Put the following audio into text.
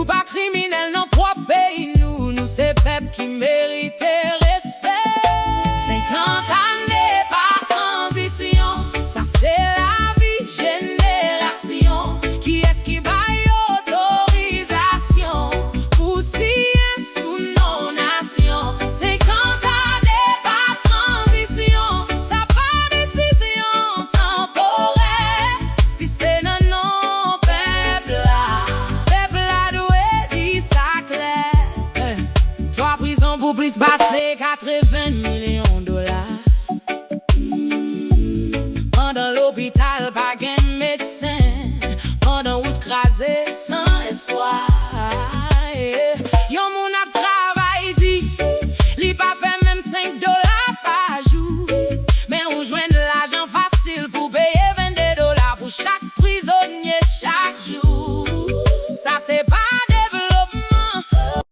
Nous pas criminels dans trois pays, nous c'est peuple qui mérite respect. 50 années par transition, ça c'est la vie génération. Qui est-ce qui baille autorisation pour scier sous nos nations? 50 années par transition, ça pas décision temporaire. Si c'est non peuple là doit dire ça clair. Trois prisons pour plus passer 80 millions de dollars. Pendant l'hôpital, pas gain médecin. Pendant route crasée, sans espoir. Yon moun ap travail dit, li pa fait même 5 dollars par jour. Mais on joint de l'argent facile pour payer 22 dollars pour chaque prisonnier chaque jour. Ça c'est pas